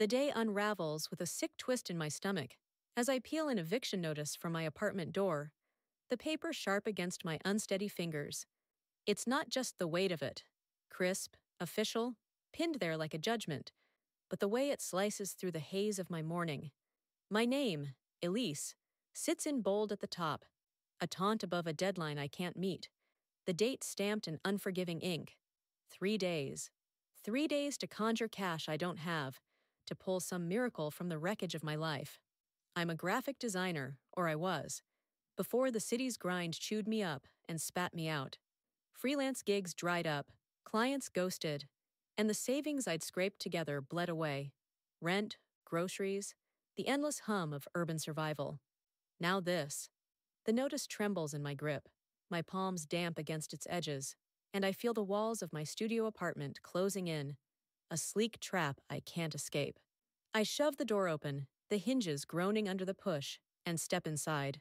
The day unravels with a sick twist in my stomach as I peel an eviction notice from my apartment door, the paper sharp against my unsteady fingers. It's not just the weight of it, crisp, official, pinned there like a judgment, but the way it slices through the haze of my morning. My name, Elise, sits in bold at the top, a taunt above a deadline I can't meet. The date stamped in unforgiving ink. 3 days. 3 days to conjure cash I don't have, to pull some miracle from the wreckage of my life. I'm a graphic designer, or I was, before the city's grind chewed me up and spat me out. Freelance gigs dried up, clients ghosted, and the savings I'd scraped together bled away. Rent, groceries, the endless hum of urban survival. Now this. The notice trembles in my grip, my palms damp against its edges, and I feel the walls of my studio apartment closing in, a sleek trap I can't escape. I shove the door open, the hinges groaning under the push, and step inside.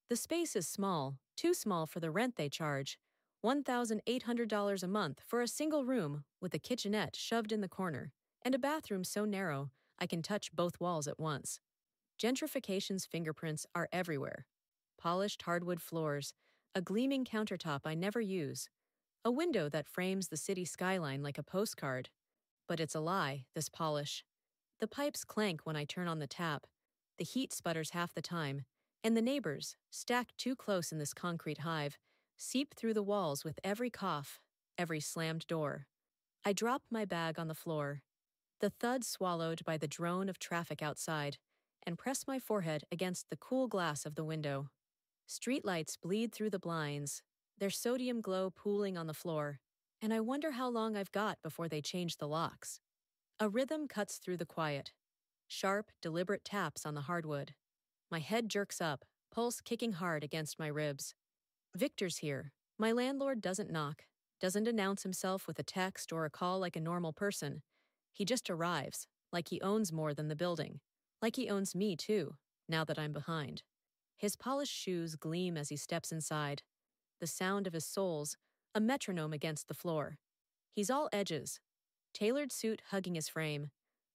The space is small, too small for the rent they charge, $1,800 a month for a single room with a kitchenette shoved in the corner, and a bathroom so narrow I can touch both walls at once. Gentrification's fingerprints are everywhere. Polished hardwood floors, a gleaming countertop I never use, a window that frames the city skyline like a postcard. But it's a lie, this polish. The pipes clank when I turn on the tap, the heat sputters half the time, and the neighbors, stacked too close in this concrete hive, seep through the walls with every cough, every slammed door. I drop my bag on the floor, the thud swallowed by the drone of traffic outside, and press my forehead against the cool glass of the window. Streetlights bleed through the blinds, their sodium glow pooling on the floor, and I wonder how long I've got before they change the locks. A rhythm cuts through the quiet. Sharp, deliberate taps on the hardwood. My head jerks up, pulse kicking hard against my ribs. Victor's here. My landlord doesn't knock, doesn't announce himself with a text or a call like a normal person. He just arrives, like he owns more than the building. Like he owns me, too, now that I'm behind. His polished shoes gleam as he steps inside. The sound of his soles, a metronome against the floor. He's all edges. Tailored suit hugging his frame.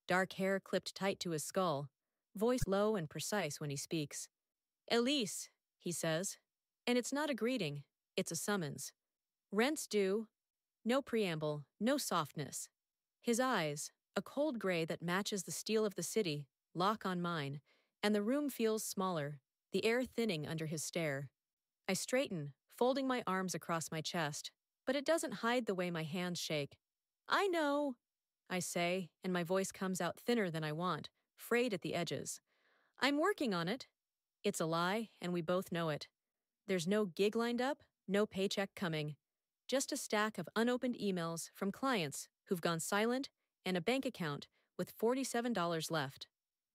Dark hair clipped tight to his skull. Voice low and precise when he speaks. "Elise," he says. And it's not a greeting, it's a summons. Rent's due. No preamble, no softness. His eyes, a cold gray that matches the steel of the city, lock on mine, and the room feels smaller, the air thinning under his stare. I straighten, folding my arms across my chest, but it doesn't hide the way my hands shake. "I know," I say, and my voice comes out thinner than I want, frayed at the edges. "I'm working on it." It's a lie, and we both know it. There's no gig lined up, no paycheck coming. Just a stack of unopened emails from clients who've gone silent and a bank account with $47 left.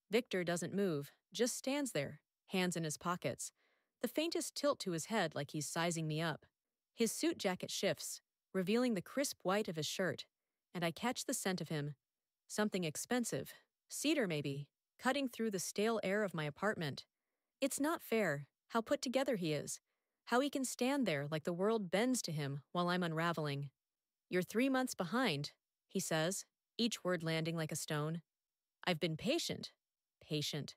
Victor doesn't move, just stands there, hands in his pockets, the faintest tilt to his head like he's sizing me up. His suit jacket shifts, revealing the crisp white of his shirt, and I catch the scent of him. Something expensive, cedar maybe, cutting through the stale air of my apartment. It's not fair, how put together he is, how he can stand there like the world bends to him while I'm unraveling. "You're 3 months behind," he says, each word landing like a stone. I've been patient. Patient.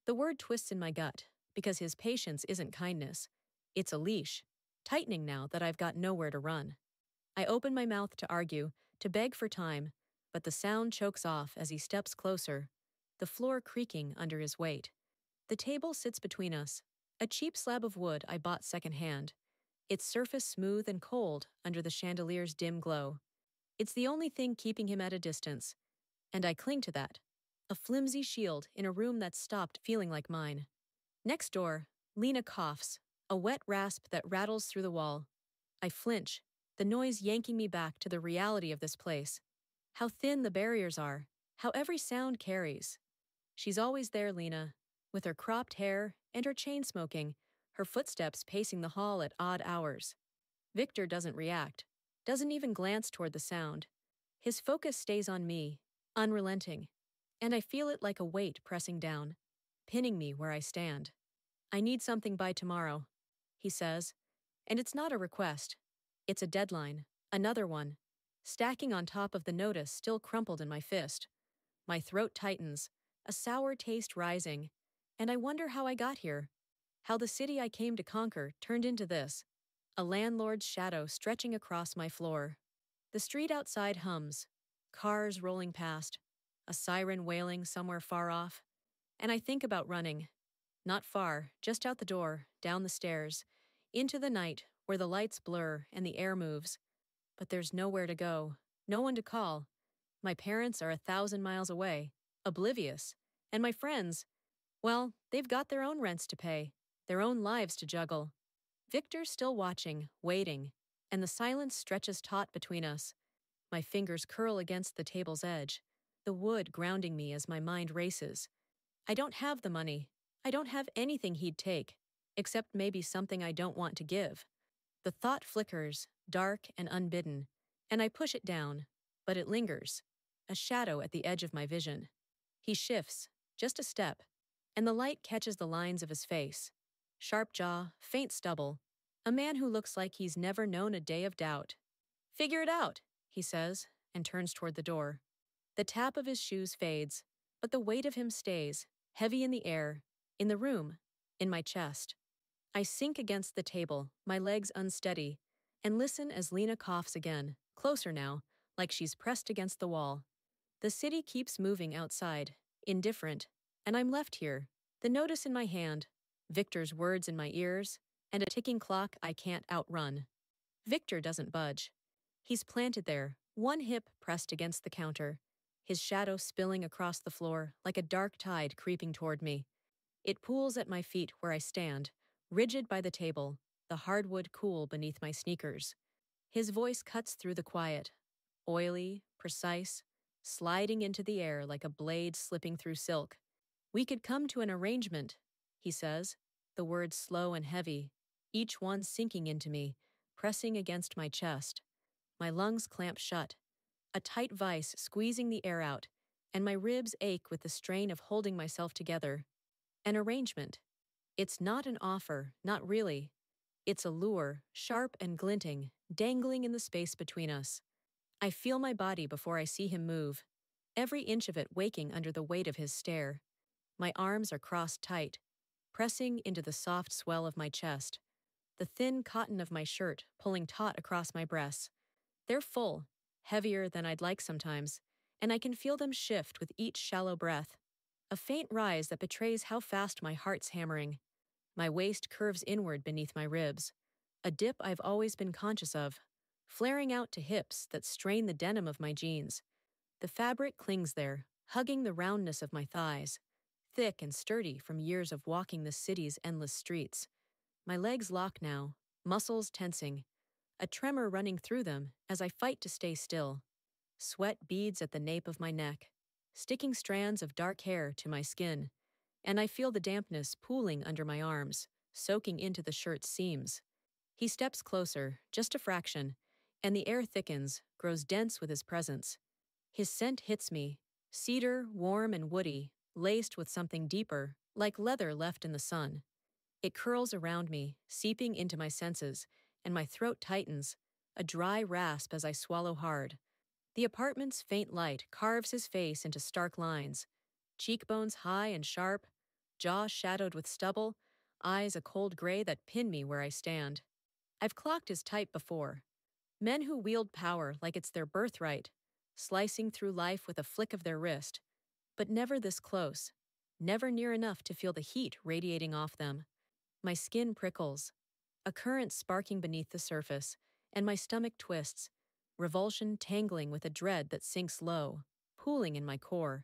The word twists in my gut, because his patience isn't kindness. It's a leash, tightening now that I've got nowhere to run. I open my mouth to argue, to beg for time, but the sound chokes off as he steps closer, the floor creaking under his weight. The table sits between us, a cheap slab of wood I bought secondhand, its surface smooth and cold under the chandelier's dim glow. It's the only thing keeping him at a distance, and I cling to that, a flimsy shield in a room that's stopped feeling like mine. Next door, Lena coughs, a wet rasp that rattles through the wall. I flinch, the noise yanking me back to the reality of this place. How thin the barriers are, how every sound carries. She's always there, Lena, with her cropped hair and her chain smoking, her footsteps pacing the hall at odd hours. Victor doesn't react, doesn't even glance toward the sound. His focus stays on me, unrelenting, and I feel it like a weight pressing down, pinning me where I stand. "I need something by tomorrow," he says, and it's not a request. It's a deadline, another one, stacking on top of the notice still crumpled in my fist. My throat tightens, a sour taste rising, and I wonder how I got here. How the city I came to conquer turned into this. A landlord's shadow stretching across my floor. The street outside hums, cars rolling past, a siren wailing somewhere far off, and I think about running. Not far, just out the door, down the stairs, into the night where the lights blur and the air moves. But there's nowhere to go, no one to call. My parents are 1,000 miles away, oblivious, and my friends, well, they've got their own rents to pay, their own lives to juggle. Victor's still watching, waiting, and the silence stretches taut between us. My fingers curl against the table's edge, the wood grounding me as my mind races. I don't have the money. I don't have anything he'd take, except maybe something I don't want to give. The thought flickers, dark and unbidden, and I push it down, but it lingers, a shadow at the edge of my vision. He shifts, just a step, and the light catches the lines of his face. Sharp jaw, faint stubble, a man who looks like he's never known a day of doubt. "Figure it out," he says, and turns toward the door. The tap of his shoes fades, but the weight of him stays, heavy in the air, in the room, in my chest. I sink against the table, my legs unsteady, and listen as Lena coughs again, closer now, like she's pressed against the wall. The city keeps moving outside, indifferent, and I'm left here, the notice in my hand, Victor's words in my ears, and a ticking clock I can't outrun. Victor doesn't budge. He's planted there, one hip pressed against the counter, his shadow spilling across the floor like a dark tide creeping toward me. It pools at my feet where I stand, rigid by the table, the hardwood cool beneath my sneakers. His voice cuts through the quiet, oily, precise, sliding into the air like a blade slipping through silk. "We could come to an arrangement," he says, the words slow and heavy, each one sinking into me, pressing against my chest. My lungs clamp shut, a tight vice squeezing the air out, and my ribs ache with the strain of holding myself together. An arrangement. It's not an offer, not really. It's a lure, sharp and glinting, dangling in the space between us. I feel my body before I see him move, every inch of it waking under the weight of his stare. My arms are crossed tight, pressing into the soft swell of my chest, the thin cotton of my shirt pulling taut across my breasts. They're full, heavier than I'd like sometimes, and I can feel them shift with each shallow breath. A faint rise that betrays how fast my heart's hammering. My waist curves inward beneath my ribs, a dip I've always been conscious of, flaring out to hips that strain the denim of my jeans. The fabric clings there, hugging the roundness of my thighs, thick and sturdy from years of walking the city's endless streets. My legs lock now, muscles tensing, a tremor running through them as I fight to stay still. Sweat beads at the nape of my neck, sticking strands of dark hair to my skin, and I feel the dampness pooling under my arms, soaking into the shirt's seams. He steps closer, just a fraction, and the air thickens, grows dense with his presence. His scent hits me, cedar, warm and woody, laced with something deeper, like leather left in the sun. It curls around me, seeping into my senses, and my throat tightens, a dry rasp as I swallow hard. The apartment's faint light carves his face into stark lines, cheekbones high and sharp, jaw shadowed with stubble, eyes a cold gray that pin me where I stand. I've clocked his type before. Men who wield power like it's their birthright, slicing through life with a flick of their wrist, but never this close, never near enough to feel the heat radiating off them. My skin prickles, a current sparking beneath the surface, and my stomach twists, revulsion tangling with a dread that sinks low, pooling in my core.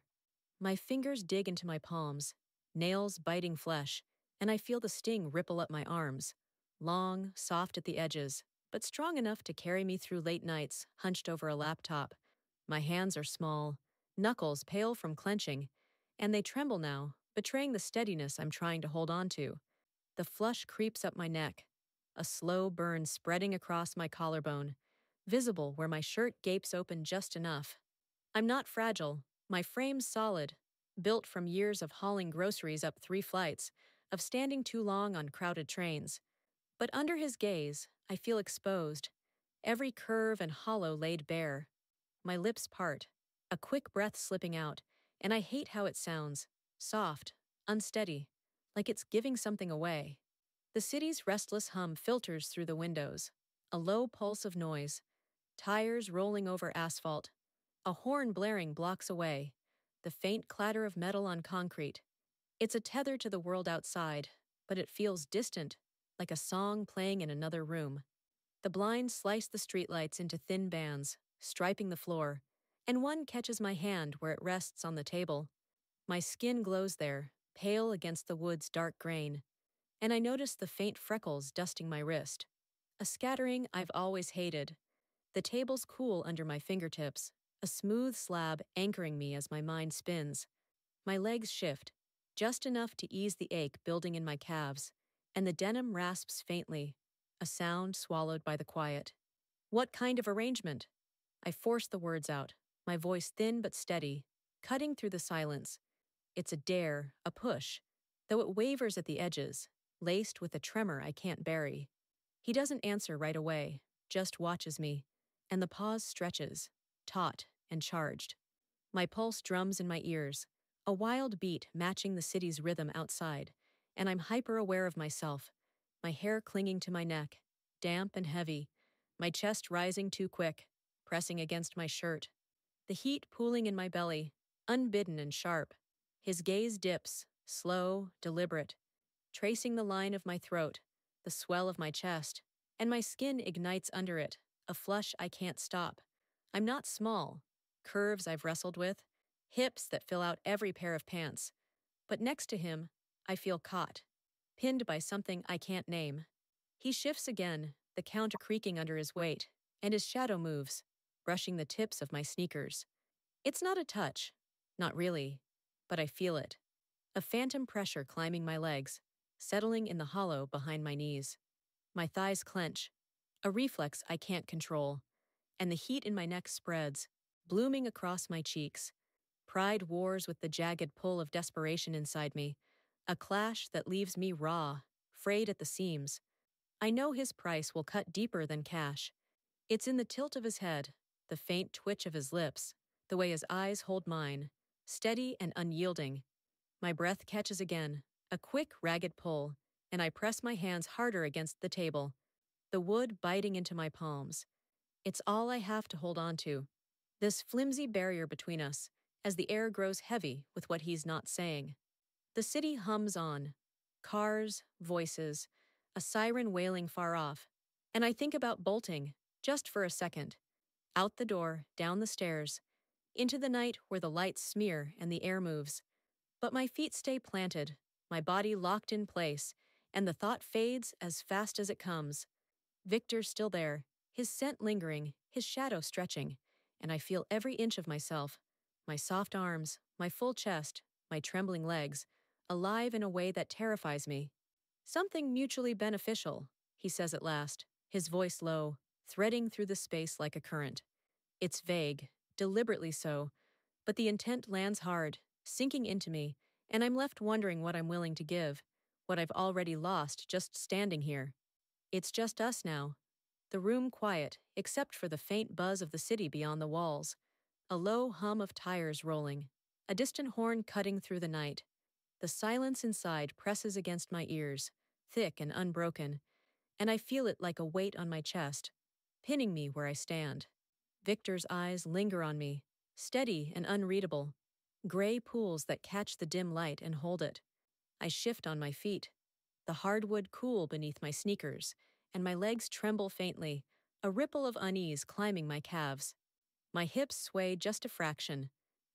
My fingers dig into my palms, nails biting flesh, and I feel the sting ripple up my arms, long, soft at the edges, but strong enough to carry me through late nights, hunched over a laptop. My hands are small, knuckles pale from clenching, and they tremble now, betraying the steadiness I'm trying to hold on to. The flush creeps up my neck, a slow burn spreading across my collarbone, visible where my shirt gapes open just enough. I'm not fragile, my frame's solid, built from years of hauling groceries up 3 flights, of standing too long on crowded trains. But under his gaze, I feel exposed, every curve and hollow laid bare. My lips part, a quick breath slipping out, and I hate how it sounds. Soft, unsteady, like it's giving something away. The city's restless hum filters through the windows, a low pulse of noise, tires rolling over asphalt, a horn blaring blocks away, the faint clatter of metal on concrete. It's a tether to the world outside, but it feels distant, like a song playing in another room. The blinds slice the streetlights into thin bands, striping the floor, and one catches my hand where it rests on the table. My skin glows there, pale against the wood's dark grain, and I notice the faint freckles dusting my wrist. A scattering I've always hated. The table's cool under my fingertips, a smooth slab anchoring me as my mind spins. My legs shift, just enough to ease the ache building in my calves, and the denim rasps faintly, a sound swallowed by the quiet. What kind of arrangement? I force the words out, my voice thin but steady, cutting through the silence. It's a dare, a push, though it wavers at the edges, laced with a tremor I can't bury. He doesn't answer right away, just watches me, and the pause stretches, taut and charged. My pulse drums in my ears, a wild beat matching the city's rhythm outside, and I'm hyper-aware of myself, my hair clinging to my neck, damp and heavy, my chest rising too quick, pressing against my shirt, the heat pooling in my belly, unbidden and sharp. His gaze dips, slow, deliberate, tracing the line of my throat, the swell of my chest, and my skin ignites under it, a flush I can't stop. I'm not small, curves I've wrestled with, hips that fill out every pair of pants. But next to him, I feel caught, pinned by something I can't name. He shifts again, the counter creaking under his weight, and his shadow moves, brushing the tips of my sneakers. It's not a touch, not really, but I feel it. A phantom pressure climbing my legs, settling in the hollow behind my knees. My thighs clench, a reflex I can't control, and the heat in my neck spreads, blooming across my cheeks. Pride wars with the jagged pull of desperation inside me, a clash that leaves me raw, frayed at the seams. I know his price will cut deeper than cash. It's in the tilt of his head, the faint twitch of his lips, the way his eyes hold mine, steady and unyielding. My breath catches again, a quick, ragged pull, and I press my hands harder against the table, the wood biting into my palms. It's all I have to hold on to, this flimsy barrier between us, as the air grows heavy with what he's not saying. The city hums on. Cars, voices, a siren wailing far off, and I think about bolting, just for a second. Out the door, down the stairs, into the night where the lights smear and the air moves. But my feet stay planted, my body locked in place, and the thought fades as fast as it comes. Victor's still there, his scent lingering, his shadow stretching, and I feel every inch of myself, my soft arms, my full chest, my trembling legs, alive in a way that terrifies me. Something mutually beneficial, he says at last, his voice low, threading through the space like a current. It's vague, deliberately so, but the intent lands hard, sinking into me, and I'm left wondering what I'm willing to give, what I've already lost just standing here. It's just us now. The room quiet, except for the faint buzz of the city beyond the walls. A low hum of tires rolling, a distant horn cutting through the night. The silence inside presses against my ears, thick and unbroken, and I feel it like a weight on my chest, pinning me where I stand. Victor's eyes linger on me, steady and unreadable, gray pools that catch the dim light and hold it. I shift on my feet, the hardwood cool beneath my sneakers, and my legs tremble faintly, a ripple of unease climbing my calves. My hips sway just a fraction,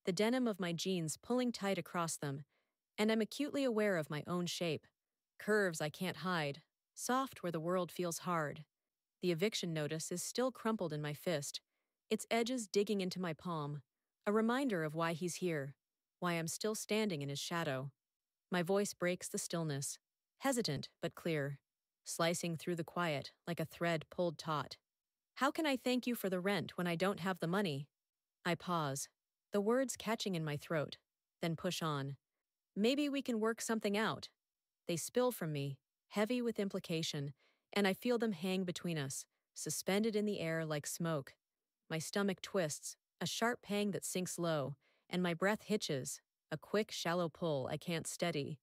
the denim of my jeans pulling tight across them, and I'm acutely aware of my own shape. Curves I can't hide, soft where the world feels hard. The eviction notice is still crumpled in my fist, its edges digging into my palm, a reminder of why he's here, why I'm still standing in his shadow. My voice breaks the stillness, hesitant but clear, slicing through the quiet like a thread pulled taut. How can I thank you for the rent when I don't have the money? I pause, the words catching in my throat, then push on. Maybe we can work something out. They spill from me, heavy with implication, and I feel them hang between us, suspended in the air like smoke. My stomach twists, a sharp pang that sinks low, and my breath hitches, a quick, shallow pull I can't steady.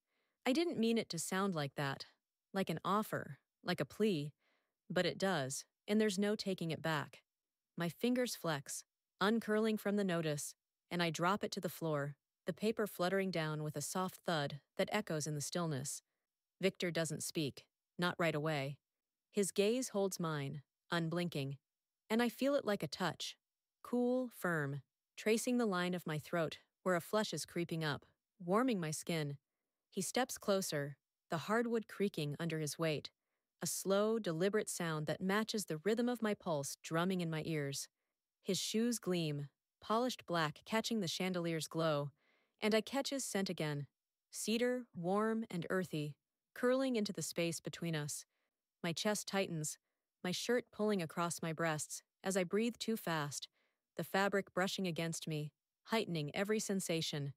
I didn't mean it to sound like that, like an offer, like a plea, but it does, and there's no taking it back. My fingers flex, uncurling from the notice, and I drop it to the floor, the paper fluttering down with a soft thud that echoes in the stillness. Victor doesn't speak, not right away. His gaze holds mine, unblinking, and I feel it like a touch. Cool, firm, tracing the line of my throat where a flush is creeping up, warming my skin. He steps closer, the hardwood creaking under his weight, a slow, deliberate sound that matches the rhythm of my pulse drumming in my ears. His shoes gleam, polished black catching the chandelier's glow, and I catch his scent again. Cedar, warm and earthy, curling into the space between us. My chest tightens, my shirt pulling across my breasts as I breathe too fast, the fabric brushing against me, heightening every sensation.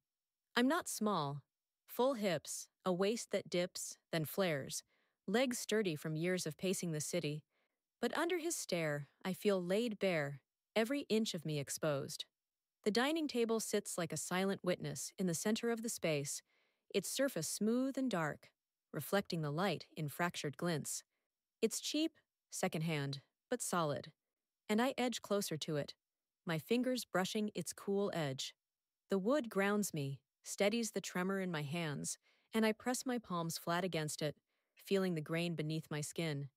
I'm not small. Full hips, a waist that dips, then flares, legs sturdy from years of pacing the city. But under his stare, I feel laid bare, every inch of me exposed. The dining table sits like a silent witness in the center of the space, its surface smooth and dark, reflecting the light in fractured glints. It's cheap, secondhand, but solid, and I edge closer to it, my fingers brushing its cool edge. The wood grounds me, steadies the tremor in my hands, and I press my palms flat against it, feeling the grain beneath my skin.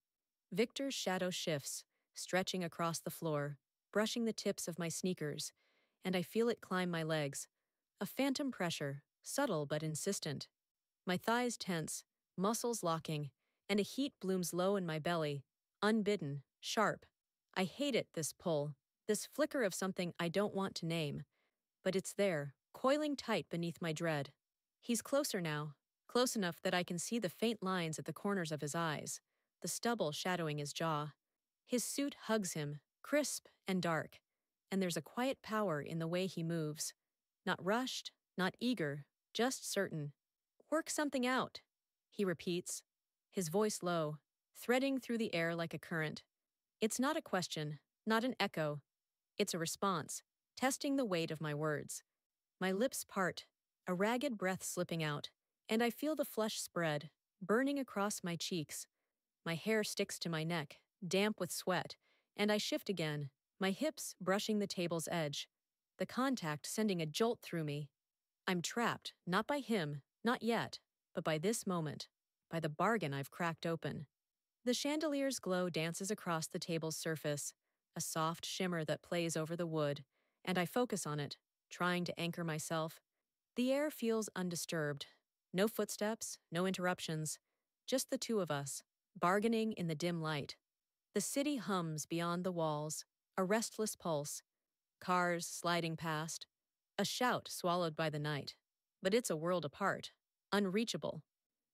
Victor's shadow shifts, stretching across the floor, brushing the tips of my sneakers, and I feel it climb my legs. A phantom pressure, subtle but insistent. My thighs tense, muscles locking, and a heat blooms low in my belly, unbidden, sharp. I hate it, this pull, this flicker of something I don't want to name. But it's there, coiling tight beneath my dread. He's closer now, close enough that I can see the faint lines at the corners of his eyes, the stubble shadowing his jaw. His suit hugs him, crisp and dark, and there's a quiet power in the way he moves. Not rushed, not eager, just certain. Work something out, he repeats, his voice low, threading through the air like a current. It's not a question, not an echo. It's a response, testing the weight of my words. My lips part, a ragged breath slipping out, and I feel the flush spread, burning across my cheeks. My hair sticks to my neck, damp with sweat, and I shift again, my hips brushing the table's edge, the contact sending a jolt through me. I'm trapped, not by him, not yet, but by this moment, by the bargain I've cracked open. The chandelier's glow dances across the table's surface, a soft shimmer that plays over the wood, and I focus on it, trying to anchor myself. The air feels undisturbed. No footsteps, no interruptions, just the two of us, bargaining in the dim light. The city hums beyond the walls, a restless pulse, cars sliding past, a shout swallowed by the night. But it's a world apart, unreachable.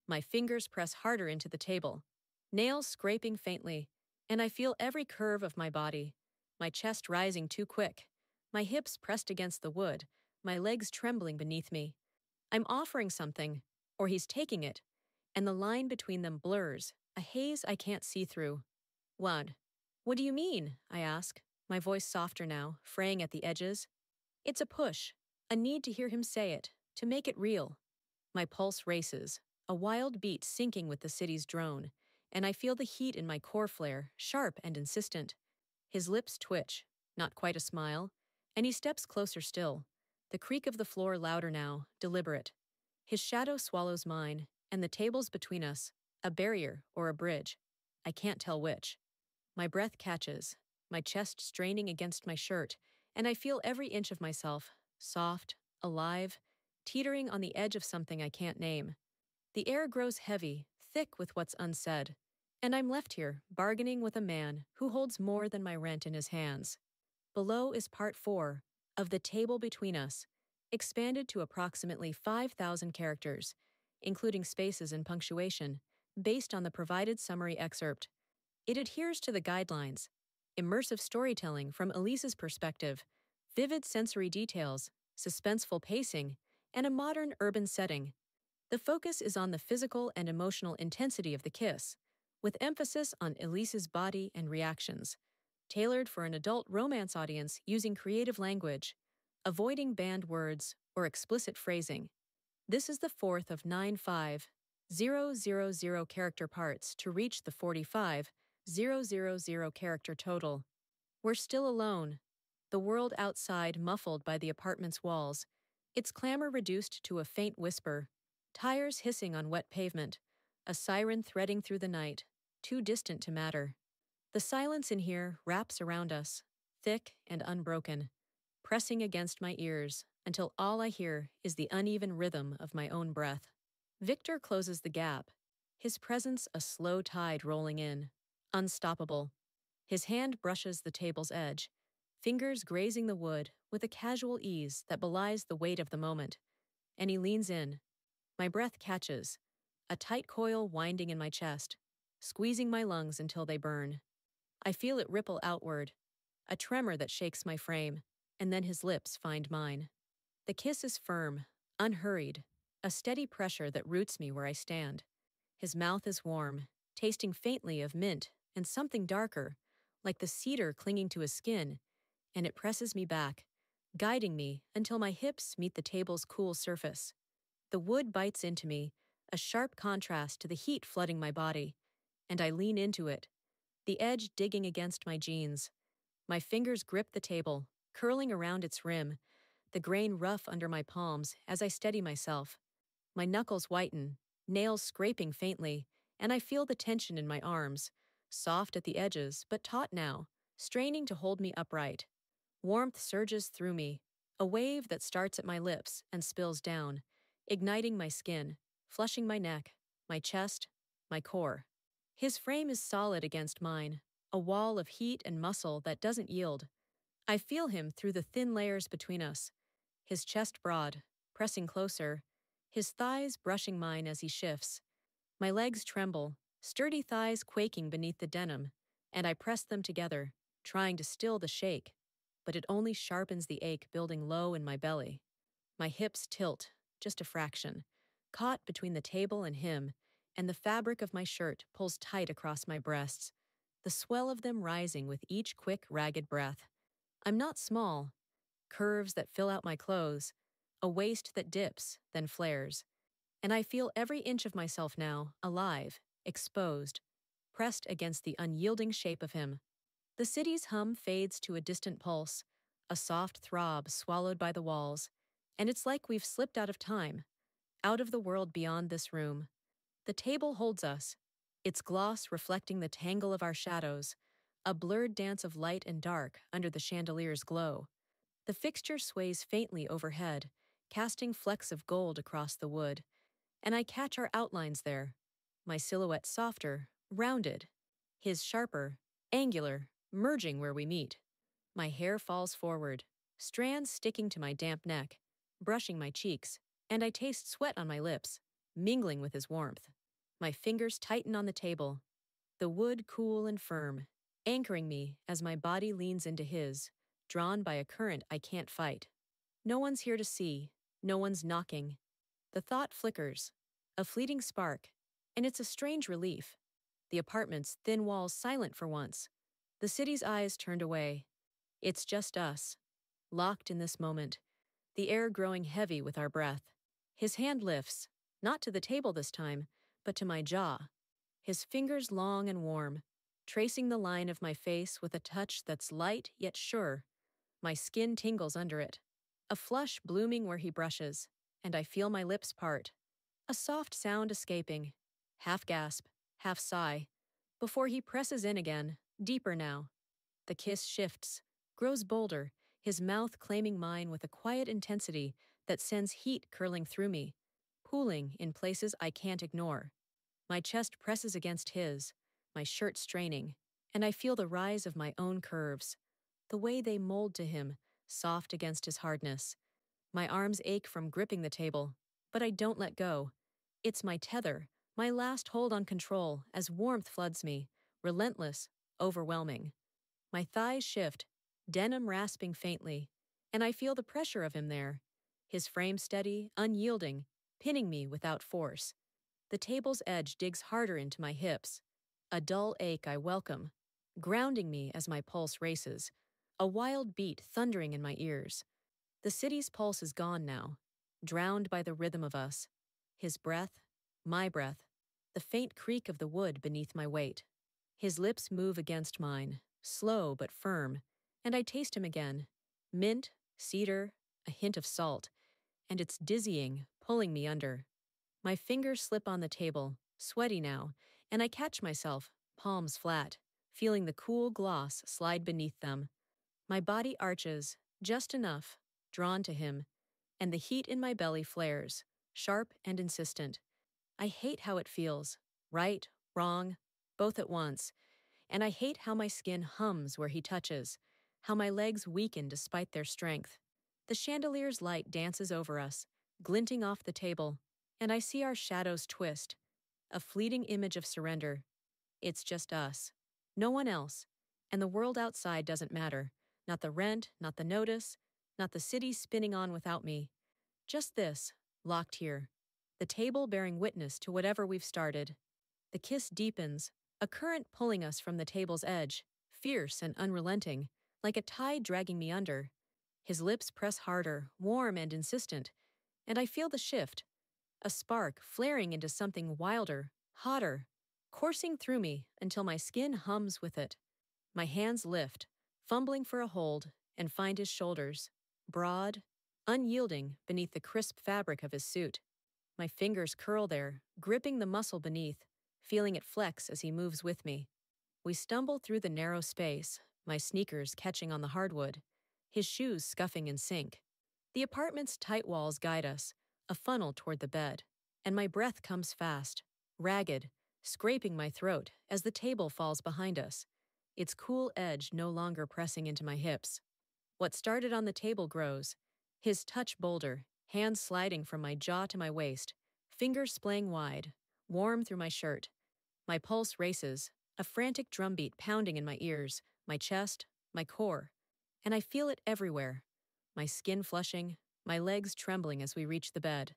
My fingers press harder into the table, nails scraping faintly, and I feel every curve of my body, my chest rising too quick, my hips pressed against the wood, my legs trembling beneath me. I'm offering something, or he's taking it, and the line between them blurs, a haze I can't see through. What do you mean? I ask, my voice softer now, fraying at the edges. It's a push, a need to hear him say it, to make it real. My pulse races, a wild beat syncing with the city's drone, and I feel the heat in my core flare, sharp and insistent. His lips twitch, not quite a smile, and he steps closer still, the creak of the floor louder now, deliberate. His shadow swallows mine, and the tables between us, a barrier or a bridge. I can't tell which. My breath catches, my chest straining against my shirt, and I feel every inch of myself, soft, alive, teetering on the edge of something I can't name. The air grows heavy, thick with what's unsaid, and I'm left here, bargaining with a man who holds more than my rent in his hands. Below is part 4 of The Table Between Us, expanded to approximately 5,000 characters, including spaces and punctuation, based on the provided summary excerpt. It adheres to the guidelines: immersive storytelling from Elise's perspective, vivid sensory details, suspenseful pacing, and a modern urban setting. The focus is on the physical and emotional intensity of the kiss, with emphasis on Elise's body and reactions. Tailored for an adult romance audience using creative language, avoiding banned words or explicit phrasing. This is the fourth of 95,000 character parts to reach the 45,000 character total. We're still alone, the world outside muffled by the apartment's walls, its clamor reduced to a faint whisper, tires hissing on wet pavement, a siren threading through the night, too distant to matter. The silence in here wraps around us, thick and unbroken, pressing against my ears until all I hear is the uneven rhythm of my own breath. Victor closes the gap, his presence a slow tide rolling in, unstoppable. His hand brushes the table's edge, fingers grazing the wood with a casual ease that belies the weight of the moment, and he leans in. My breath catches, a tight coil winding in my chest, squeezing my lungs until they burn. I feel it ripple outward, a tremor that shakes my frame, and then his lips find mine. The kiss is firm, unhurried, a steady pressure that roots me where I stand. His mouth is warm, tasting faintly of mint and something darker, like the cedar clinging to his skin, and it presses me back, guiding me until my hips meet the table's cool surface. The wood bites into me, a sharp contrast to the heat flooding my body, and I lean into it, the edge digging against my jeans. My fingers grip the table, curling around its rim, the grain rough under my palms as I steady myself. My knuckles whiten, nails scraping faintly, and I feel the tension in my arms, soft at the edges but taut now, straining to hold me upright. Warmth surges through me, a wave that starts at my lips and spills down, igniting my skin, flushing my neck, my chest, my core. His frame is solid against mine, a wall of heat and muscle that doesn't yield. I feel him through the thin layers between us, his chest broad, pressing closer, his thighs brushing mine as he shifts. My legs tremble, sturdy thighs quaking beneath the denim, and I press them together, trying to still the shake, but it only sharpens the ache building low in my belly. My hips tilt, just a fraction, caught between the table and him, and the fabric of my shirt pulls tight across my breasts, the swell of them rising with each quick, ragged breath. I'm not small. Curves that fill out my clothes, a waist that dips, then flares. And I feel every inch of myself now, alive, exposed, pressed against the unyielding shape of him. The city's hum fades to a distant pulse, a soft throb swallowed by the walls, and it's like we've slipped out of time, out of the world beyond this room. The table holds us, its gloss reflecting the tangle of our shadows, a blurred dance of light and dark under the chandelier's glow. The fixture sways faintly overhead, casting flecks of gold across the wood, and I catch our outlines there, my silhouette softer, rounded, his sharper, angular, merging where we meet. My hair falls forward, strands sticking to my damp neck, brushing my cheeks, and I taste sweat on my lips, mingling with his warmth. My fingers tighten on the table, the wood cool and firm, anchoring me as my body leans into his, drawn by a current I can't fight. No one's here to see, no one's knocking. The thought flickers, a fleeting spark, and it's a strange relief. The apartment's thin walls silent for once, the city's eyes turned away. It's just us, locked in this moment, the air growing heavy with our breath. His hand lifts, not to the table this time, but to my jaw, his fingers long and warm, tracing the line of my face with a touch that's light yet sure. My skin tingles under it, a flush blooming where he brushes, and I feel my lips part, a soft sound escaping, half gasp, half sigh, before he presses in again, deeper now. The kiss shifts, grows bolder, his mouth claiming mine with a quiet intensity that sends heat curling through me, pooling in places I can't ignore. My chest presses against his, my shirt straining, and I feel the rise of my own curves, the way they mold to him, soft against his hardness. My arms ache from gripping the table, but I don't let go. It's my tether, my last hold on control as warmth floods me, relentless, overwhelming. My thighs shift, denim rasping faintly, and I feel the pressure of him there, his frame steady, unyielding, pinning me without force. The table's edge digs harder into my hips, a dull ache I welcome, grounding me as my pulse races, a wild beat thundering in my ears. The city's pulse is gone now, drowned by the rhythm of us. His breath, my breath, the faint creak of the wood beneath my weight. His lips move against mine, slow but firm, and I taste him again. Mint, cedar, a hint of salt, and it's dizzying, pulling me under. My fingers slip on the table, sweaty now, and I catch myself, palms flat, feeling the cool gloss slide beneath them. My body arches, just enough, drawn to him, and the heat in my belly flares, sharp and insistent. I hate how it feels, right, wrong, both at once, and I hate how my skin hums where he touches, how my legs weaken despite their strength. The chandelier's light dances over us, glinting off the table, and I see our shadows twist, a fleeting image of surrender. It's just us, no one else, and the world outside doesn't matter, not the rent, not the notice, not the city spinning on without me. Just this, locked here, the table bearing witness to whatever we've started. The kiss deepens, a current pulling us from the table's edge, fierce and unrelenting, like a tide dragging me under. His lips press harder, warm and insistent, and I feel the shift, a spark flaring into something wilder, hotter, coursing through me until my skin hums with it. My hands lift, fumbling for a hold, and find his shoulders, broad, unyielding beneath the crisp fabric of his suit. My fingers curl there, gripping the muscle beneath, feeling it flex as he moves with me. We stumble through the narrow space, my sneakers catching on the hardwood, his shoes scuffing in sync. The apartment's tight walls guide us, a funnel toward the bed, and my breath comes fast, ragged, scraping my throat as the table falls behind us, its cool edge no longer pressing into my hips. What started on the table grows, his touch bolder, hands sliding from my jaw to my waist, fingers splaying wide, warm through my shirt. My pulse races, a frantic drumbeat pounding in my ears, my chest, my core, and I feel it everywhere. My skin flushing, my legs trembling as we reach the bed.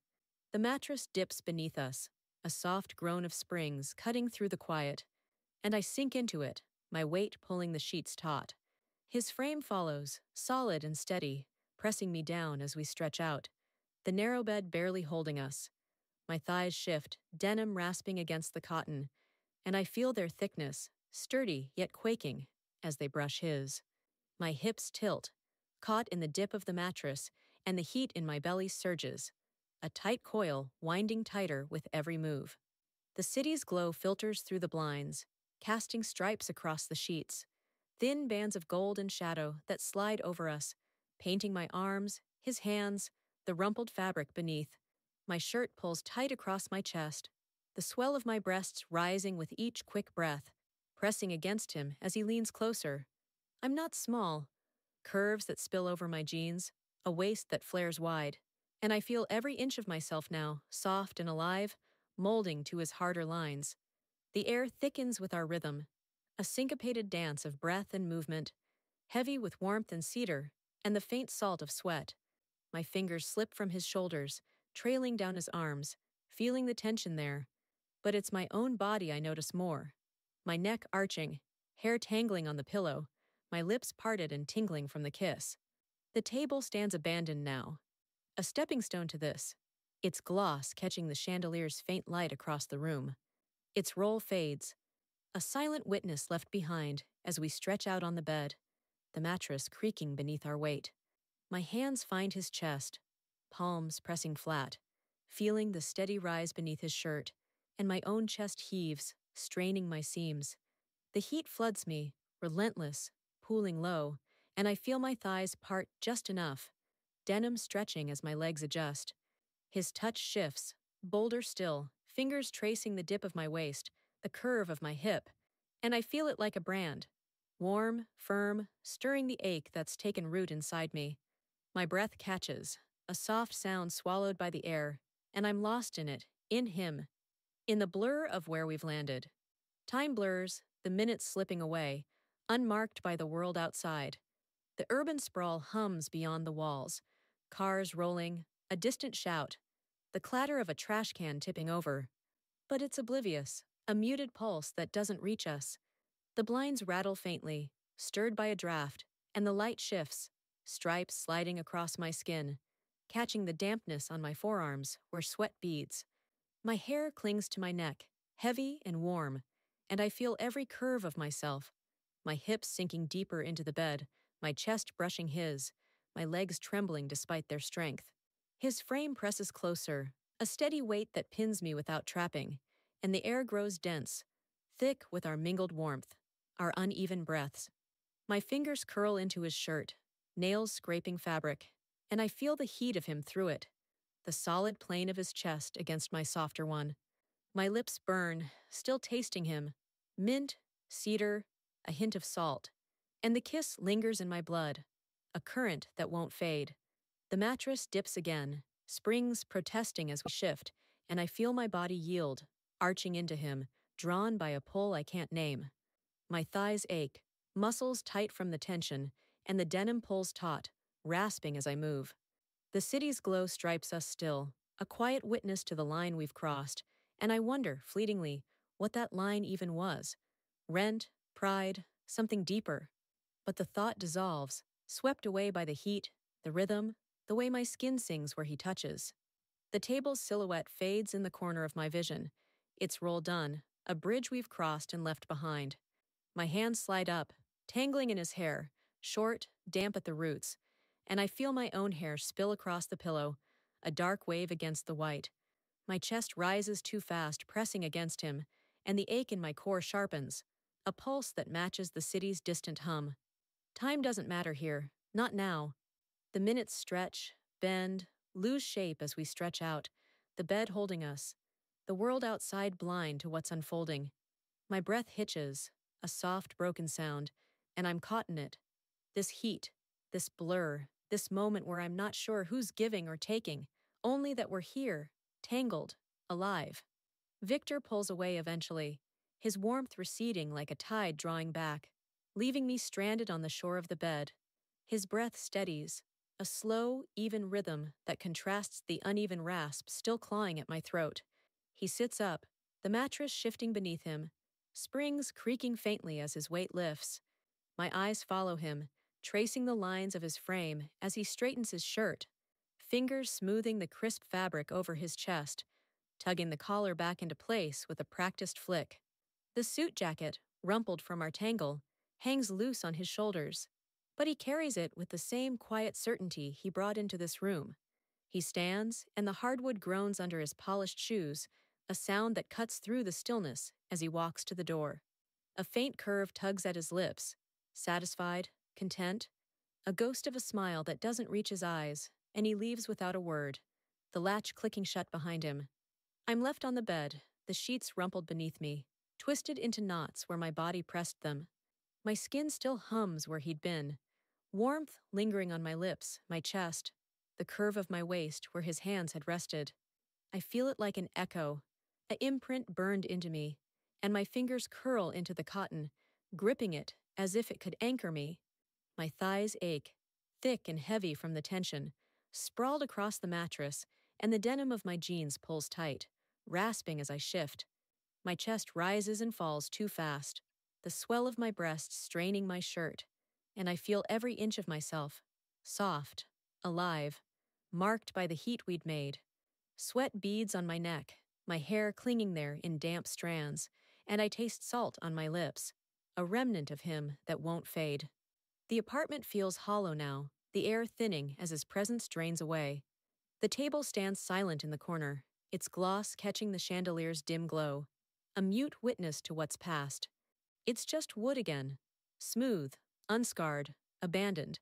The mattress dips beneath us, a soft groan of springs cutting through the quiet, and I sink into it, my weight pulling the sheets taut. His frame follows, solid and steady, pressing me down as we stretch out, the narrow bed barely holding us. My thighs shift, denim rasping against the cotton, and I feel their thickness, sturdy yet quaking, as they brush his. My hips tilt, caught in the dip of the mattress, and the heat in my belly surges, a tight coil winding tighter with every move. The city's glow filters through the blinds, casting stripes across the sheets, thin bands of gold and shadow that slide over us, painting my arms, his hands, the rumpled fabric beneath. My shirt pulls tight across my chest, the swell of my breasts rising with each quick breath, pressing against him as he leans closer. I'm not small. Curves that spill over my jeans, a waist that flares wide, and I feel every inch of myself now, soft and alive, molding to his harder lines. The air thickens with our rhythm, a syncopated dance of breath and movement, heavy with warmth and cedar, and the faint salt of sweat. My fingers slip from his shoulders, trailing down his arms, feeling the tension there. But it's my own body I notice more. My neck arching, hair tangling on the pillow, my lips parted and tingling from the kiss. The table stands abandoned now, a stepping stone to this, its gloss catching the chandelier's faint light across the room. Its roll fades, a silent witness left behind as we stretch out on the bed, the mattress creaking beneath our weight. My hands find his chest, palms pressing flat, feeling the steady rise beneath his shirt, and my own chest heaves, straining my seams. The heat floods me, relentless, pooling low, and I feel my thighs part just enough, denim stretching as my legs adjust. His touch shifts, bolder still, fingers tracing the dip of my waist, the curve of my hip, and I feel it like a brand. Warm, firm, stirring the ache that's taken root inside me. My breath catches, a soft sound swallowed by the air, and I'm lost in it, in him, in the blur of where we've landed. Time blurs, the minutes slipping away, unmarked by the world outside. The urban sprawl hums beyond the walls, cars rolling, a distant shout, the clatter of a trash can tipping over. But it's oblivious, a muted pulse that doesn't reach us. The blinds rattle faintly, stirred by a draft, and the light shifts, stripes sliding across my skin, catching the dampness on my forearms where sweat beads. My hair clings to my neck, heavy and warm, and I feel every curve of myself, my hips sinking deeper into the bed, my chest brushing his, my legs trembling despite their strength. His frame presses closer, a steady weight that pins me without trapping, and the air grows dense, thick with our mingled warmth, our uneven breaths. My fingers curl into his shirt, nails scraping fabric, and I feel the heat of him through it, the solid plane of his chest against my softer one. My lips burn, still tasting him. Mint, cedar, a hint of salt. And the kiss lingers in my blood, a current that won't fade. The mattress dips again, springs protesting as we shift, and I feel my body yield, arching into him, drawn by a pull I can't name. My thighs ache, muscles tight from the tension, and the denim pulls taut, rasping as I move. The city's glow stripes us still, a quiet witness to the line we've crossed, and I wonder, fleetingly, what that line even was. Rent, pride, something deeper. But the thought dissolves, swept away by the heat, the rhythm, the way my skin sings where he touches. The table's silhouette fades in the corner of my vision. Its role done, a bridge we've crossed and left behind. My hands slide up, tangling in his hair, short, damp at the roots, and I feel my own hair spill across the pillow, a dark wave against the white. My chest rises too fast, pressing against him, and the ache in my core sharpens, a pulse that matches the city's distant hum. Time doesn't matter here, not now. The minutes stretch, bend, lose shape as we stretch out, the bed holding us, the world outside blind to what's unfolding. My breath hitches, a soft, broken sound, and I'm caught in it. This heat, this blur, this moment where I'm not sure who's giving or taking, only that we're here, tangled, alive. Victor pulls away eventually, his warmth receding like a tide drawing back, leaving me stranded on the shore of the bed. His breath steadies, a slow, even rhythm that contrasts the uneven rasp still clawing at my throat. He sits up, the mattress shifting beneath him, springs creaking faintly as his weight lifts. My eyes follow him, tracing the lines of his frame as he straightens his shirt, fingers smoothing the crisp fabric over his chest, tugging the collar back into place with a practiced flick. The suit jacket, rumpled from our tangle, hangs loose on his shoulders, but he carries it with the same quiet certainty he brought into this room. He stands, and the hardwood groans under his polished shoes, a sound that cuts through the stillness as he walks to the door. A faint curve tugs at his lips, satisfied, content, a ghost of a smile that doesn't reach his eyes, and he leaves without a word, the latch clicking shut behind him. I'm left on the bed, the sheets rumpled beneath me, twisted into knots where my body pressed them. My skin still hums where he'd been, warmth lingering on my lips, my chest, the curve of my waist where his hands had rested. I feel it like an echo, an imprint burned into me, and my fingers curl into the cotton, gripping it as if it could anchor me. My thighs ache, thick and heavy from the tension, sprawled across the mattress, and the denim of my jeans pulls tight, rasping as I shift. My chest rises and falls too fast, the swell of my breasts straining my shirt, and I feel every inch of myself, soft, alive, marked by the heat we'd made. Sweat beads on my neck, my hair clinging there in damp strands, and I taste salt on my lips, a remnant of him that won't fade. The apartment feels hollow now, the air thinning as his presence drains away. The table stands silent in the corner, its gloss catching the chandelier's dim glow, a mute witness to what's past. It's just wood again, smooth, unscarred, abandoned,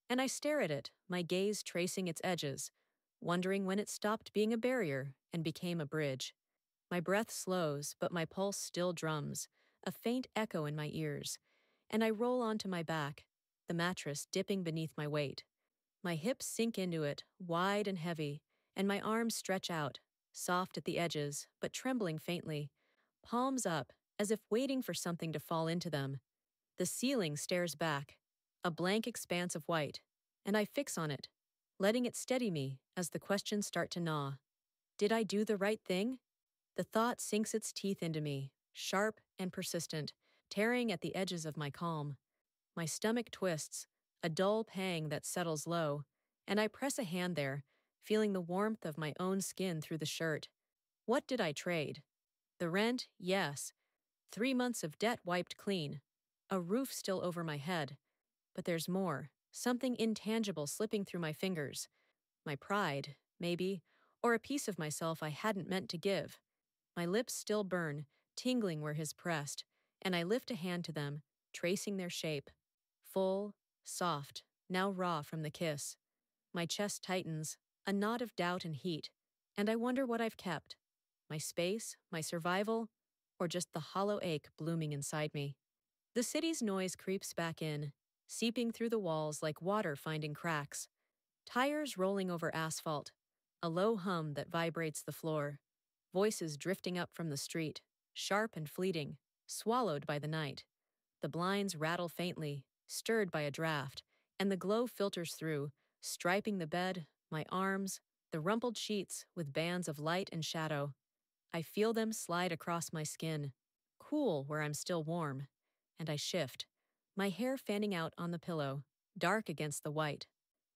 and I stare at it, my gaze tracing its edges, wondering when it stopped being a barrier and became a bridge. My breath slows, but my pulse still drums, a faint echo in my ears, and I roll onto my back, the mattress dipping beneath my weight. My hips sink into it, wide and heavy, and my arms stretch out, soft at the edges, but trembling faintly, palms up, as if waiting for something to fall into them. The ceiling stares back, a blank expanse of white, and I fix on it, letting it steady me as the questions start to gnaw. Did I do the right thing? The thought sinks its teeth into me, sharp and persistent, tearing at the edges of my calm. My stomach twists, a dull pang that settles low, and I press a hand there, feeling the warmth of my own skin through the shirt. What did I trade? The rent, yes. 3 months of debt wiped clean. A roof still over my head. But there's more, something intangible slipping through my fingers. My pride, maybe, or a piece of myself I hadn't meant to give. My lips still burn, tingling where his pressed, and I lift a hand to them, tracing their shape. Full, soft, now raw from the kiss. My chest tightens, a knot of doubt and heat, and I wonder what I've kept. My space, my survival, or just the hollow ache blooming inside me. The city's noise creeps back in, seeping through the walls like water finding cracks. Tires rolling over asphalt, a low hum that vibrates the floor. Voices drifting up from the street, sharp and fleeting, swallowed by the night. The blinds rattle faintly, stirred by a draft, and the glow filters through, striping the bed, my arms, the rumpled sheets with bands of light and shadow. I feel them slide across my skin, cool where I'm still warm. And I shift, my hair fanning out on the pillow, dark against the white.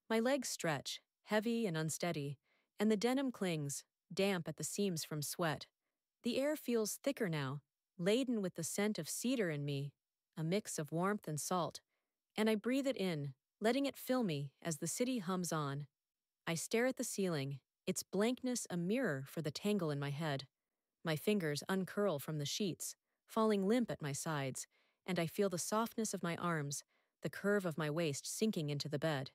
My legs stretch, heavy and unsteady, and the denim clings, damp at the seams from sweat. The air feels thicker now, laden with the scent of cedar in me, a mix of warmth and salt, and I breathe it in, letting it fill me as the city hums on. I stare at the ceiling, its blankness a mirror for the tangle in my head. My fingers uncurl from the sheets, falling limp at my sides, and I feel the softness of my arms, the curve of my waist sinking into the bed.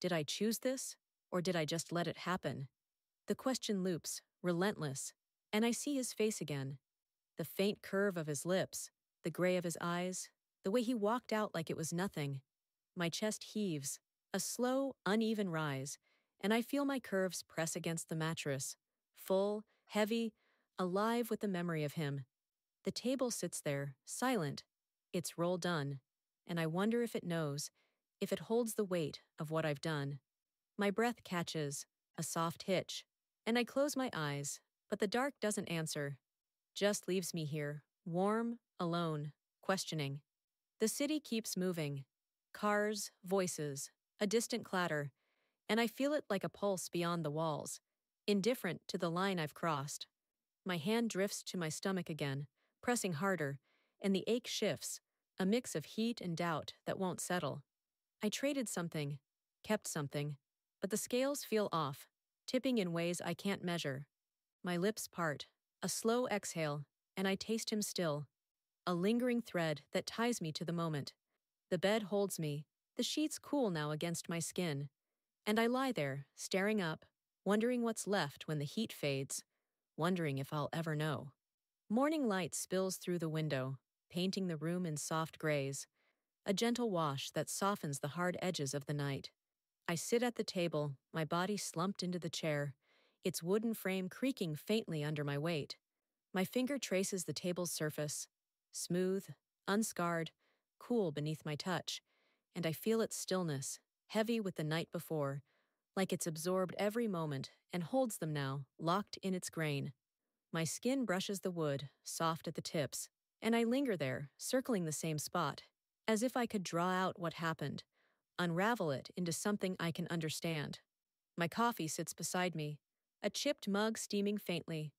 Did I choose this, or did I just let it happen? The question loops, relentless, and I see his face again. The faint curve of his lips, the gray of his eyes, the way he walked out like it was nothing. My chest heaves, a slow, uneven rise, and I feel my curves press against the mattress, full, heavy, alive with the memory of him. The table sits there, silent, its roll done, and I wonder if it knows, if it holds the weight of what I've done. My breath catches, a soft hitch, and I close my eyes, but the dark doesn't answer, just leaves me here, warm, alone, questioning. The city keeps moving. Cars, voices, a distant clatter, and I feel it like a pulse beyond the walls, indifferent to the line I've crossed. My hand drifts to my stomach again, pressing harder, and the ache shifts, a mix of heat and doubt that won't settle. I traded something, kept something, but the scales feel off, tipping in ways I can't measure. My lips part, a slow exhale, and I taste him still, a lingering thread that ties me to the moment. The bed holds me, the sheets cool now against my skin, and I lie there, staring up, wondering what's left when the heat fades, wondering if I'll ever know. Morning light spills through the window, painting the room in soft grays, a gentle wash that softens the hard edges of the night. I sit at the table, my body slumped into the chair, its wooden frame creaking faintly under my weight. My finger traces the table's surface, smooth, unscarred, cool beneath my touch, and I feel its stillness, heavy with the night before, like it's absorbed every moment and holds them now, locked in its grain. My skin brushes the wood, soft at the tips, and I linger there, circling the same spot, as if I could draw out what happened, unravel it into something I can understand. My coffee sits beside me, a chipped mug steaming faintly,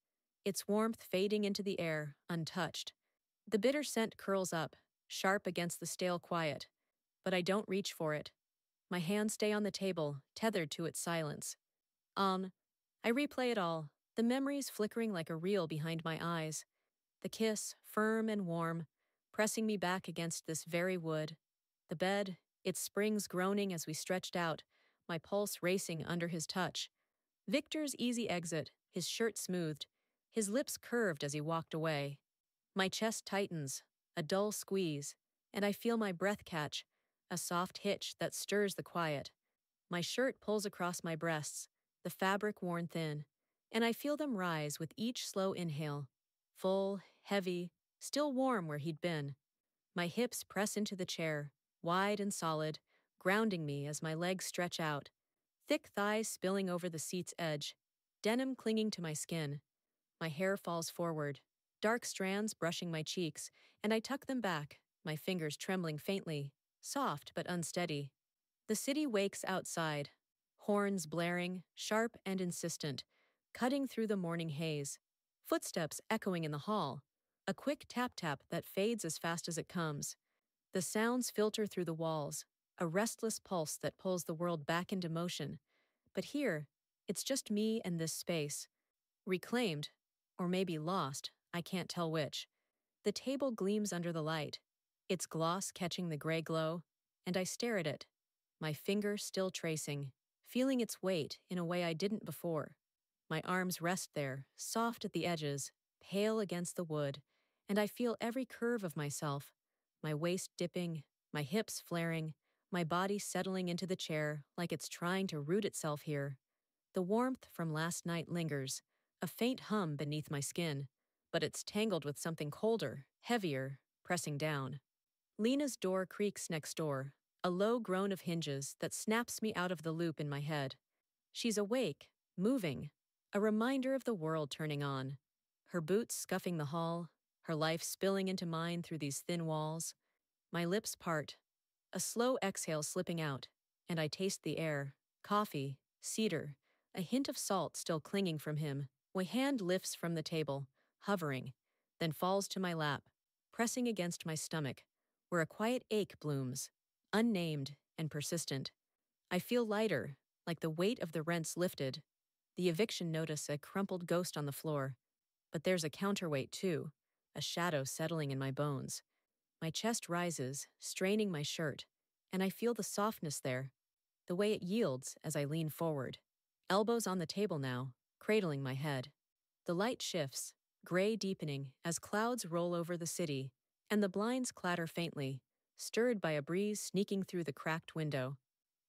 its warmth fading into the air, untouched. The bitter scent curls up, sharp against the stale quiet, but I don't reach for it. My hands stay on the table, tethered to its silence. I replay it all, the memories flickering like a reel behind my eyes. The kiss, firm and warm, pressing me back against this very wood. The bed, its springs groaning as we stretched out, my pulse racing under his touch. Victor's easy exit, his shirt smoothed, his lips curved as he walked away. My chest tightens, a dull squeeze, and I feel my breath catch, a soft hitch that stirs the quiet. My shirt pulls across my breasts, the fabric worn thin, and I feel them rise with each slow inhale. Full, heavy, still warm where he'd been. My hips press into the chair, wide and solid, grounding me as my legs stretch out. Thick thighs spilling over the seat's edge, denim clinging to my skin. My hair falls forward, dark strands brushing my cheeks, and I tuck them back, my fingers trembling faintly, soft but unsteady. The city wakes outside, horns blaring, sharp and insistent, cutting through the morning haze, footsteps echoing in the hall, a quick tap-tap that fades as fast as it comes. The sounds filter through the walls, a restless pulse that pulls the world back into motion. But here, it's just me and this space. Reclaimed, or maybe lost, I can't tell which. The table gleams under the light, its gloss catching the gray glow, and I stare at it, my finger still tracing, feeling its weight in a way I didn't before. My arms rest there, soft at the edges, pale against the wood, and I feel every curve of myself, my waist dipping, my hips flaring, my body settling into the chair like it's trying to root itself here. The warmth from last night lingers, a faint hum beneath my skin, but it's tangled with something colder, heavier, pressing down. Lena's door creaks next door, a low groan of hinges that snaps me out of the loop in my head. She's awake, moving, a reminder of the world turning on. Her boots scuffing the hall, her life spilling into mine through these thin walls. My lips part, a slow exhale slipping out, and I taste the air, coffee, cedar, a hint of salt still clinging from him. My hand lifts from the table, hovering, then falls to my lap, pressing against my stomach, where a quiet ache blooms, unnamed and persistent. I feel lighter, like the weight of the rent's lifted. The eviction notice a crumpled ghost on the floor. But there's a counterweight too, a shadow settling in my bones. My chest rises, straining my shirt, and I feel the softness there, the way it yields as I lean forward. Elbows on the table now, cradling my head. The light shifts, gray deepening as clouds roll over the city, and the blinds clatter faintly, stirred by a breeze sneaking through the cracked window.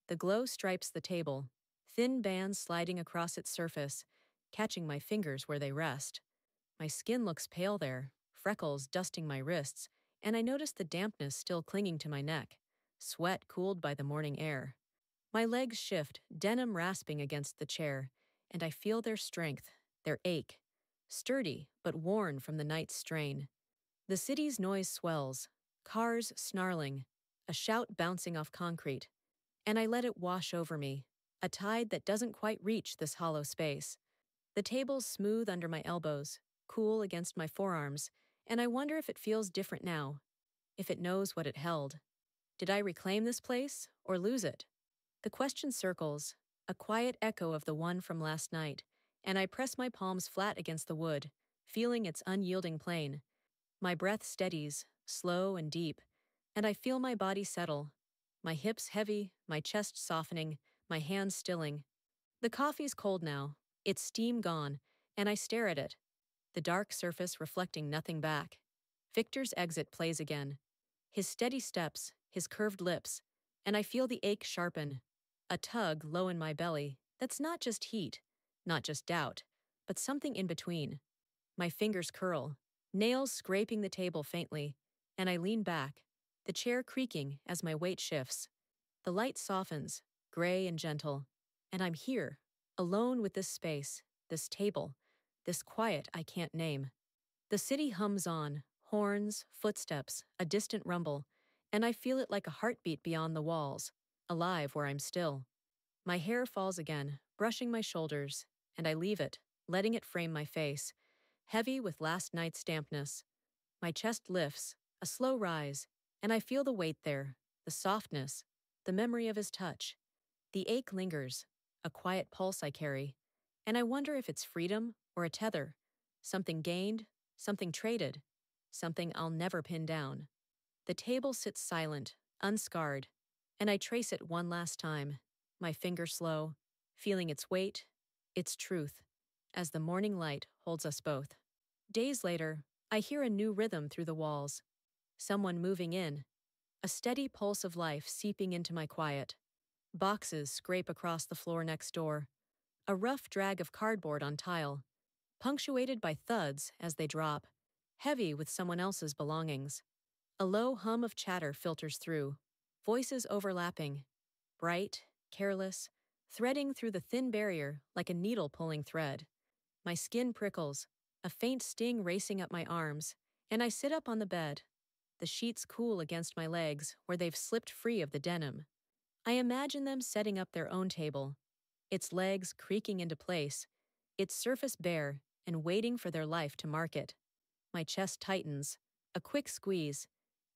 The glow stripes the table, thin bands sliding across its surface, catching my fingers where they rest. My skin looks pale there, freckles dusting my wrists, and I notice the dampness still clinging to my neck, sweat cooled by the morning air. My legs shift, denim rasping against the chair, and I feel their strength, their ache, sturdy but worn from the night's strain. The city's noise swells, cars snarling, a shout bouncing off concrete, and I let it wash over me, a tide that doesn't quite reach this hollow space. The table's smooth under my elbows, cool against my forearms, and I wonder if it feels different now, if it knows what it held. Did I reclaim this place or lose it? The question circles, a quiet echo of the one from last night, and I press my palms flat against the wood, feeling its unyielding plane. My breath steadies, slow and deep, and I feel my body settle, my hips heavy, my chest softening, my hands stilling. The coffee's cold now, its steam gone, and I stare at it, the dark surface reflecting nothing back. Victor's exit plays again. His steady steps, his curved lips, and I feel the ache sharpen, a tug low in my belly that's not just heat, not just doubt, but something in between. My fingers curl, nails scraping the table faintly, and I lean back, the chair creaking as my weight shifts. The light softens, gray and gentle, and I'm here, alone with this space, this table, this quiet I can't name. The city hums on, horns, footsteps, a distant rumble, and I feel it like a heartbeat beyond the walls, alive where I'm still. My hair falls again, brushing my shoulders, and I leave it, letting it frame my face, heavy with last night's dampness. My chest lifts, a slow rise, and I feel the weight there, the softness, the memory of his touch. The ache lingers, a quiet pulse I carry, and I wonder if it's freedom or a tether, something gained, something traded, something I'll never pin down. The table sits silent, unscarred, and I trace it one last time, my finger slow, feeling its weight, its truth, as the morning light holds us both. Days later, I hear a new rhythm through the walls, someone moving in, a steady pulse of life seeping into my quiet. Boxes scrape across the floor next door, a rough drag of cardboard on tile, punctuated by thuds as they drop, heavy with someone else's belongings. A low hum of chatter filters through, voices overlapping, bright, careless, threading through the thin barrier like a needle pulling thread. My skin prickles, a faint sting racing up my arms, and I sit up on the bed, the sheets cool against my legs where they've slipped free of the denim. I imagine them setting up their own table, its legs creaking into place, its surface bare and waiting for their life to mark it. My chest tightens, a quick squeeze,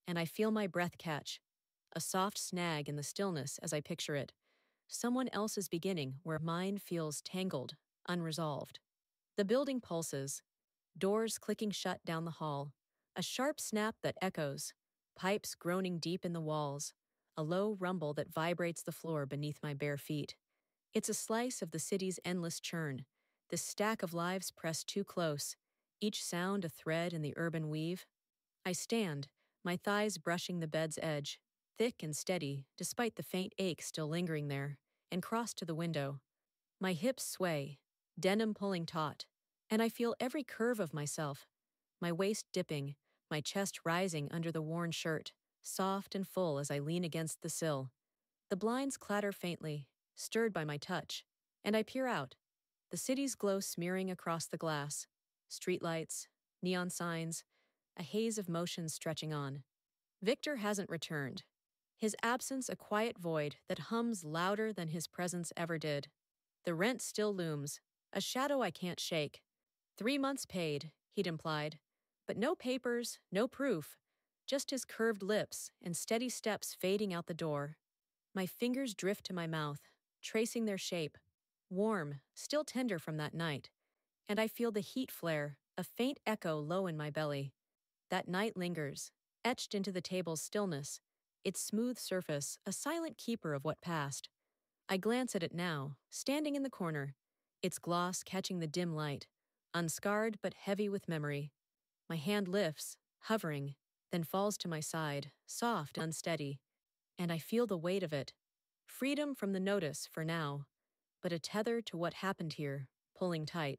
and I feel my breath catch, a soft snag in the stillness as I picture it. Someone else's beginning where mine feels tangled, unresolved. The building pulses, doors clicking shut down the hall, a sharp snap that echoes, pipes groaning deep in the walls, a low rumble that vibrates the floor beneath my bare feet. It's a slice of the city's endless churn, this stack of lives pressed too close, each sound a thread in the urban weave. I stand, my thighs brushing the bed's edge, thick and steady despite the faint ache still lingering there, and cross to the window. My hips sway, denim pulling taut, and I feel every curve of myself, my waist dipping, my chest rising under the worn shirt, soft and full as I lean against the sill. The blinds clatter faintly, stirred by my touch, and I peer out, the city's glow smearing across the glass, streetlights, neon signs, a haze of motion stretching on. Victor hasn't returned, his absence a quiet void that hums louder than his presence ever did. The rent still looms, a shadow I can't shake. 3 months paid, he'd implied, but no papers, no proof, just his curved lips and steady steps fading out the door. My fingers drift to my mouth, tracing their shape, warm, still tender from that night, and I feel the heat flare, a faint echo low in my belly. That night lingers, etched into the table's stillness, its smooth surface a silent keeper of what passed. I glance at it now, standing in the corner, its gloss catching the dim light, unscarred but heavy with memory. My hand lifts, hovering, then falls to my side, soft and unsteady, and I feel the weight of it. Freedom from the notice for now, but a tether to what happened here, pulling tight.